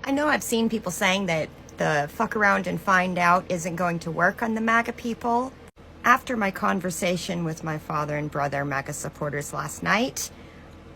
I know I've seen people saying that the fuck around and find out isn't going to work on the MAGA people. After my conversation with my father and brother MAGA supporters last night,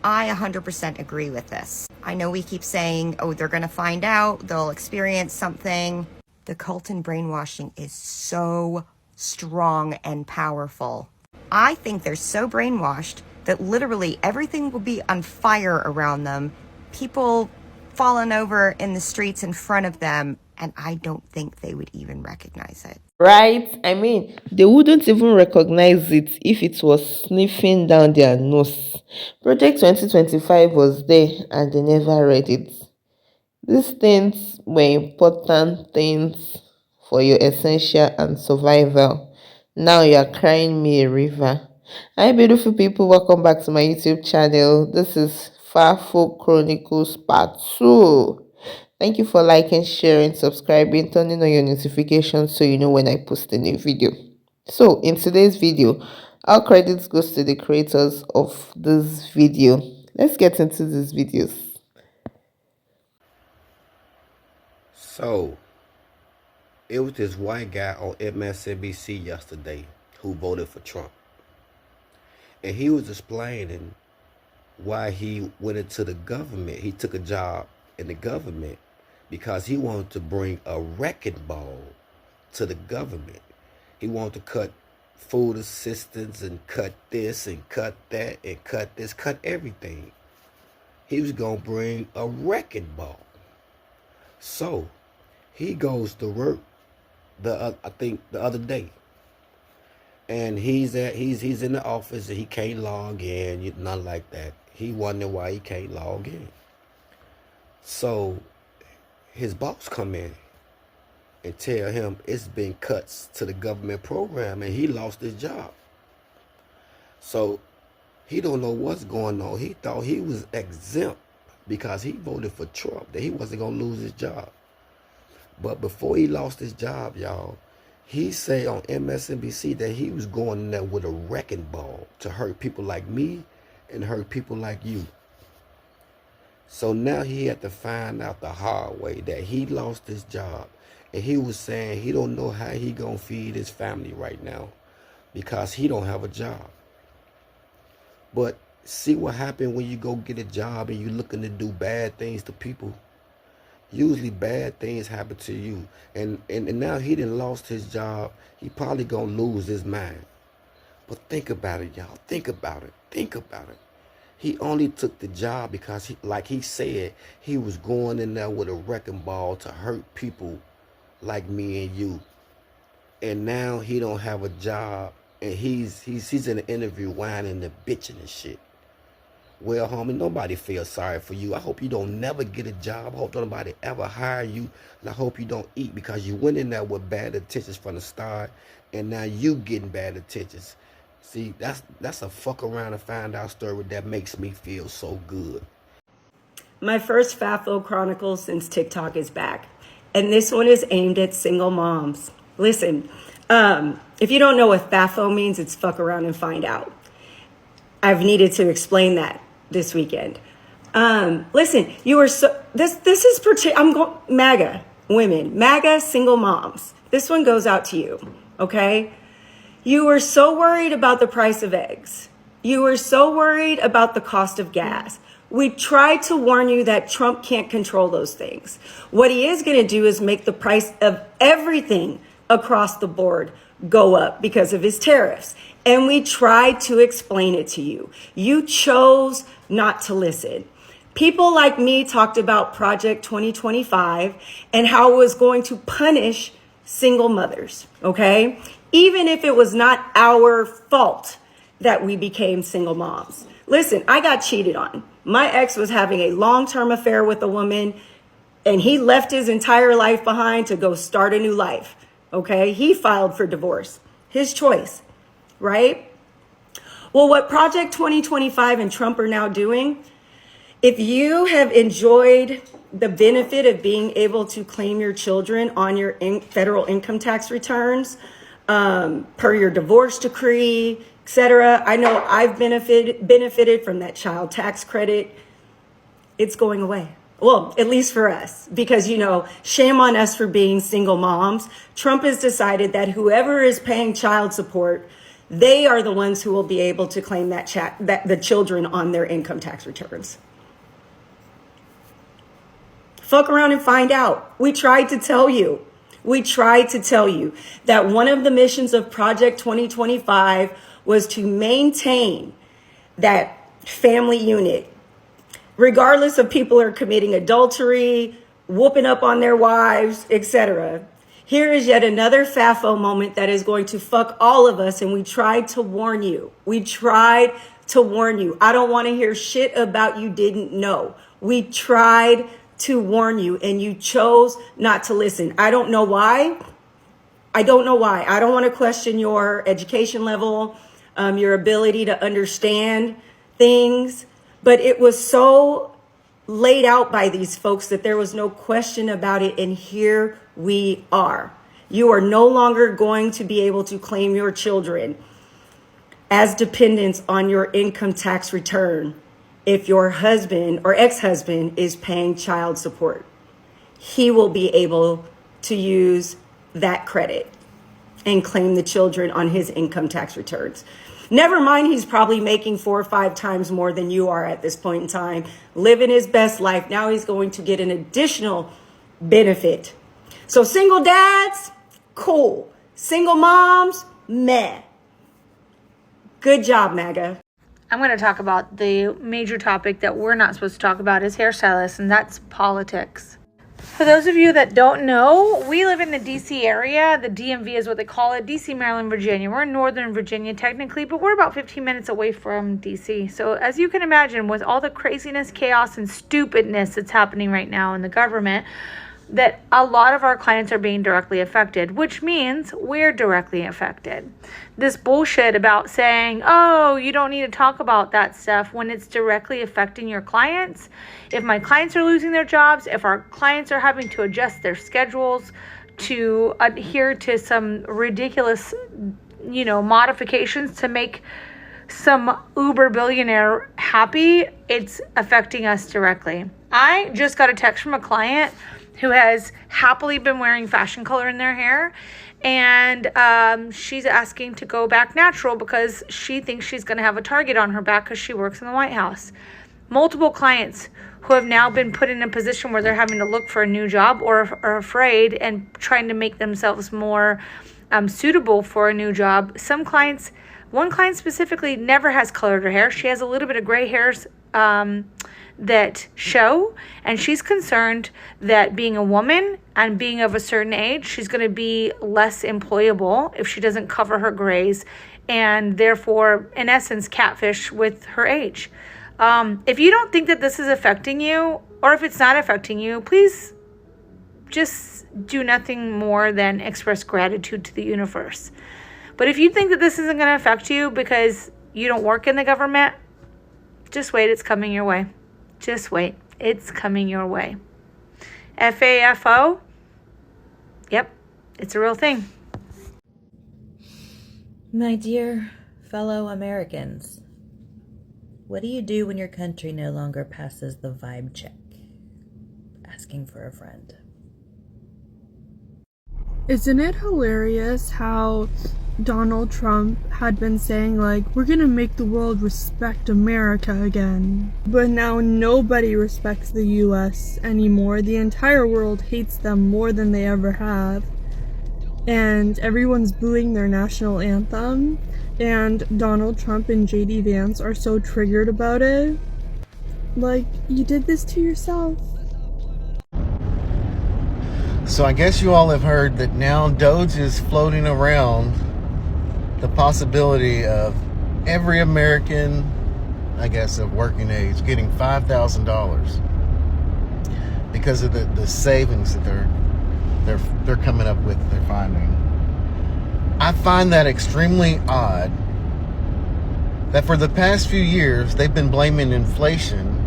I 100% agree with this. I know we keep saying, oh, they're going to find out, they'll experience something. The cult and brainwashing is so strong and powerful. I think they're so brainwashed that literally everything will be on fire around them. People fallen over in the streets in front of them, and I don't think they would even recognize it. Right? I mean, they wouldn't even recognize it if it was sniffing down their nose. Project 2025 was there and they never read it. These things were important things for your essential and survival. Now you are crying me a river. Hi, beautiful people. Welcome back to my YouTube channel. This is Farfo Chronicles Part 2. Thank you for liking, sharing, subscribing, turning on your notifications so you know when I post a new video. So, in today's video, our credits goes to the creators of this video. Let's get into these videos. So, it was this white guy on MSNBC yesterday who voted for Trump. And he was explaining why he went into the government. He took a job in the government because he wanted to bring a wrecking ball to the government. He wanted to cut food assistance and cut this and cut that and cut this, cut everything. He was going to bring a wrecking ball. So, he goes to work I think the other day, and he's in the office and he can't log in, nothing like that. He wondering why he can't log in. So his boss come in and tell him it's been cuts to the government program and he lost his job. So he don't know what's going on. He thought he was exempt because he voted for Trump, that he wasn't gonna lose his job. But before he lost his job, y'all, he said on MSNBC that he was going in there with a wrecking ball to hurt people like me and hurt people like you. So now he had to find out the hard way that he lost his job. And he was saying he don't know how he gonna feed his family right now because he don't have a job. But see what happened when you go get a job and you looking to do bad things to people. Usually bad things happen to you. And now he done lost his job. He probably gonna lose his mind. But think about it, y'all. Think about it. Think about it. He only took the job because, like he said, he was going in there with a wrecking ball to hurt people like me and you. And now he don't have a job, and he's in an interview whining and bitching and shit. Well, homie, nobody feels sorry for you. I hope you don't never get a job. I hope nobody ever hire you. And I hope you don't eat because you went in there with bad intentions from the start, and now you getting bad intentions. See, that's a fuck around and find out story that makes me feel so good. My first FAFO Chronicle since TikTok is back. And this one is aimed at single moms. Listen, if you don't know what FAFO means, it's fuck around and find out. I've needed to explain that this weekend. Listen, you are so, this is, I'm going, MAGA women, MAGA single moms. This one goes out to you, okay? You were so worried about the price of eggs. You were so worried about the cost of gas. We tried to warn you that Trump can't control those things. What he is going to do is make the price of everything across the board go up because of his tariffs. And we tried to explain it to you. You chose not to listen. People like me talked about Project 2025 and how it was going to punish single mothers, okay? Even if it was not our fault that we became single moms. Listen, I got cheated on. My ex was having a long-term affair with a woman, and he left his entire life behind to go start a new life, okay? He filed for divorce. His choice, right? Well, what Project 2025 and Trump are now doing, if you have enjoyed the benefit of being able to claim your children on your federal income tax returns, per your divorce decree, etc. I know I've benefited from that child tax credit. It's going away. Well, at least for us, because, shame on us for being single moms. Trump has decided that whoever is paying child support, they are the ones who will be able to claim that the children on their income tax returns. Fuck around and find out. We tried to tell you. That one of the missions of Project 2025 was to maintain that family unit, regardless of people are committing adultery, whooping up on their wives, etc. Here is yet another FAFO moment that is going to fuck all of us, and we tried to warn you. I don't want to hear shit about you didn't know. We tried to warn you, and you chose not to listen. I don't know why. I don't want to question your education level, your ability to understand things, but it was so laid out by these folks that there was no question about it, and here we are. You are no longer going to be able to claim your children as dependents on your income tax return if your husband or ex-husband is paying child support. He will be able to use that credit and claim the children on his income tax returns. Never mind, he's probably making 4 or 5 times more than you are at this point in time, living his best life. Now he's going to get an additional benefit. So single dads, cool. Single moms, meh. Good job, MAGA. I'm going to talk about the major topic that we're not supposed to talk about as hairstylists, and that's politics. For those of you that don't know, we live in the DC area. The DMV is what they call it. DC, Maryland, Virginia. We're in Northern Virginia technically, but we're about 15 minutes away from DC. So as you can imagine, with all the craziness, chaos, and stupidness that's happening right now in the government, that a lot of our clients are being directly affected, which means we're directly affected. This bullshit about saying, oh, you don't need to talk about that stuff when it's directly affecting your clients. If my clients are losing their jobs, if our clients are having to adjust their schedules to adhere to some ridiculous, modifications to make some uber billionaire happy, it's affecting us directly. I just got a text from a client who has happily been wearing fashion color in their hair, and she's asking to go back natural because she thinks she's going to have a target on her back because she works in the White House. Multiple clients who have now been put in a position where they're having to look for a new job or are afraid and trying to make themselves more suitable for a new job. One client specifically never has colored her hair. She has a little bit of gray hairs that show, and she's concerned that being a woman and being of a certain age, she's going to be less employable if she doesn't cover her grays, and therefore, in essence, catfish with her age. If you don't think that this is affecting you, or if it's not affecting you, please just do nothing more than express gratitude to the universe. But if you think that this isn't going to affect you because you don't work in the government, just wait, it's coming your way. Just wait. It's coming your way. FAFO? Yep, it's a real thing. My dear fellow Americans, what do you do when your country no longer passes the vibe check? Asking for a friend. Isn't it hilarious how Donald Trump had been saying, we're gonna make the world respect America again. But now nobody respects the US anymore. The entire world hates them more than they ever have. And everyone's booing their national anthem. And Donald Trump and JD Vance are so triggered about it. You did this to yourself. So I guess you all have heard that now Doge is floating around the possibility of every American, I guess, of working age getting $5,000 because of the savings that they're coming up with, they're finding. I find that extremely odd that for the past few years they've been blaming inflation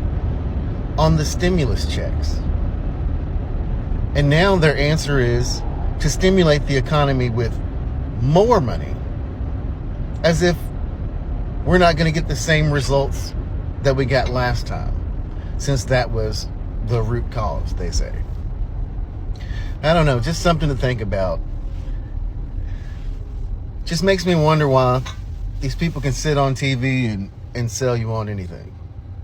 on the stimulus checks. And now their answer is to stimulate the economy with more money, as if we're not going to get the same results that we got last time, since that was the root cause, they say. I don't know, just something to think about. Just makes me wonder why these people can sit on TV and sell you on anything.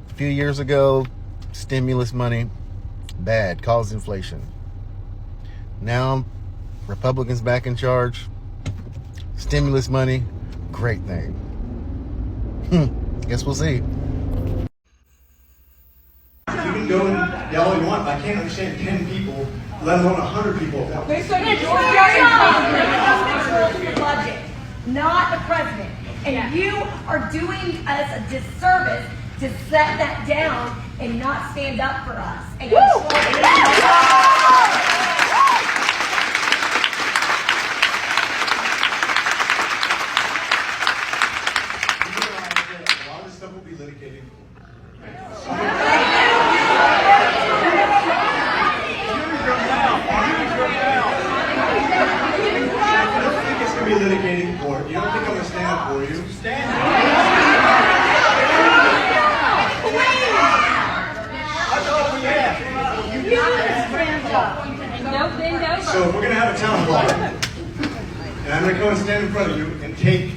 A few years ago, stimulus money, bad, caused inflation. Now, Republicans back in charge, stimulus money, great thing. Guess we'll see. You can go and yell all you want, but I can't understand 10 people, let alone 100 people at once. The budget, not the president. And you are doing us a disservice to set that down and not stand up for us. And A lot of this stuff will be litigated. Be litigated in court. You don't think I'm going to stand up for you? Stand up. So if we're going to have a town hall, and I'm going to come and stand in front of you and take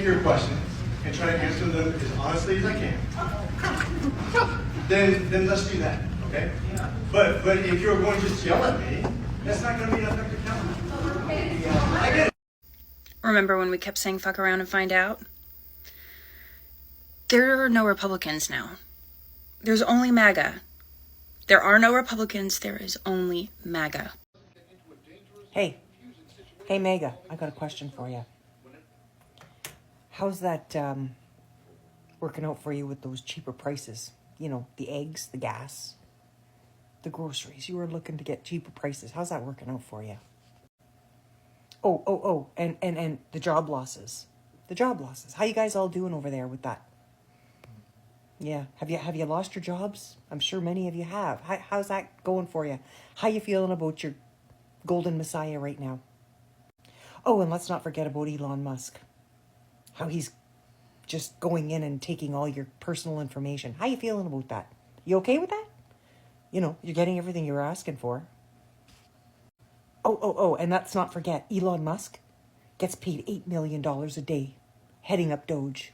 your questions and try to answer them as honestly as I can, then let's do that, okay? But if you're going to just yell at me, that's not going to be an effective town hall. Remember when we kept saying fuck around and find out? There are no Republicans now. There's only MAGA. There are no Republicans, there is only MAGA. Hey, MAGA, I got a question for you. How's that working out for you with those cheaper prices? You know, the eggs, the gas, the groceries. You were looking to get cheaper prices. How's that working out for you? And the job losses. The job losses. How you guys all doing over there with that? Yeah. Have you lost your jobs? I'm sure many of you have. How's that going for you? How you feeling about your golden messiah right now? Oh, and let's not forget about Elon Musk. How he's just going in and taking all your personal information. How you feeling about that? You okay with that? You know, you're getting everything you're asking for. And let's not forget, Elon Musk gets paid $8 million a day heading up Doge.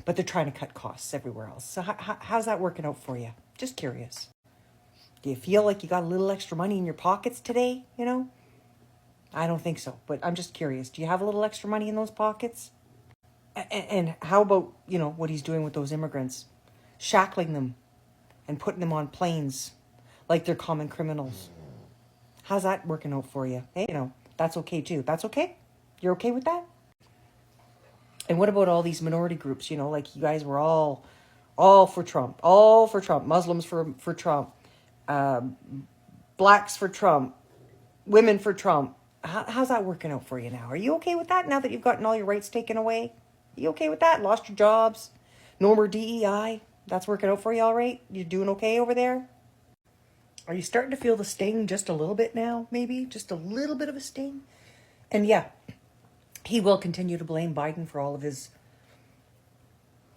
But they're trying to cut costs everywhere else. So how's that working out for you? Just curious. Do you feel like you got a little extra money in your pockets today, you know? I don't think so, but I'm just curious. Do you have a little extra money in those pockets? And how about, you know, what he's doing with those immigrants? Shackling them and putting them on planes like they're common criminals. How's that working out for you? Hey, you know, that's okay too. That's okay? You're okay with that? And what about all these minority groups? You know, like you guys were all for Trump. All for Trump. Muslims for Trump. Blacks for Trump. Women for Trump. How's that working out for you now? Are you okay with that now that you've gotten all your rights taken away? You okay with that? Lost your jobs? No more DEI? That's working out for you all right? You doing okay over there? Are you starting to feel the sting just a little bit now, maybe? Just a little bit of a sting? And yeah, he will continue to blame Biden for all of his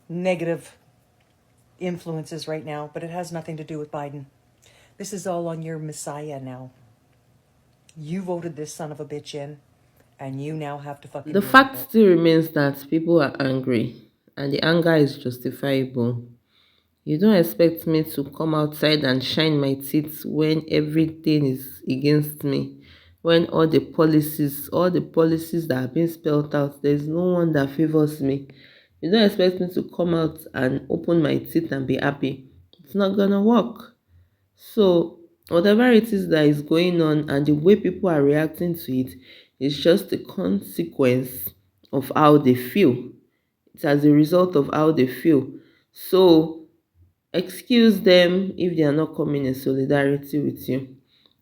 negative influences right now, but it has nothing to do with Biden. This is all on your messiah now. You voted this son of a bitch in, and you now have to fucking The deal fact with it. still remains that people are angry, and the anger is justifiable. You don't expect me to come outside and shine my teeth when everything is against me. When all the policies that are being spelled out, there's no one that favors me. You don't expect me to come out and open my teeth and be happy. It's not gonna work. So whatever it is that is going on and the way people are reacting to it is just a consequence of how they feel. It's as a result of how they feel. So excuse them if they are not coming in solidarity with you.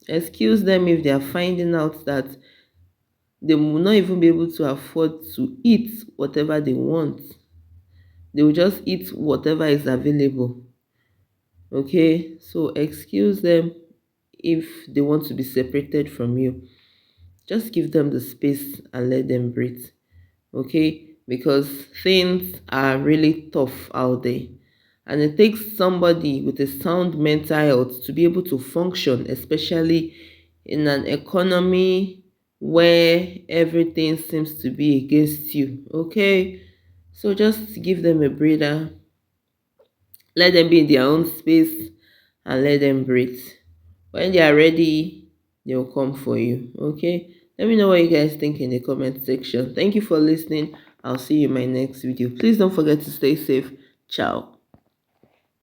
Excuse them if they are finding out that they will not even be able to afford to eat whatever they want. They will just eat whatever is available. Okay, so excuse them if they want to be separated from you. Just give them the space and let them breathe. Okay, because things are really tough out there. And it takes somebody with a sound mental health to be able to function, especially in an economy where everything seems to be against you. Okay, so just give them a breather, let them be in their own space, and let them breathe. When they are ready, they'll come for you. Okay, let me know what you guys think in the comment section. Thank you for listening. I'll see you in my next video. Please don't forget to stay safe. Ciao.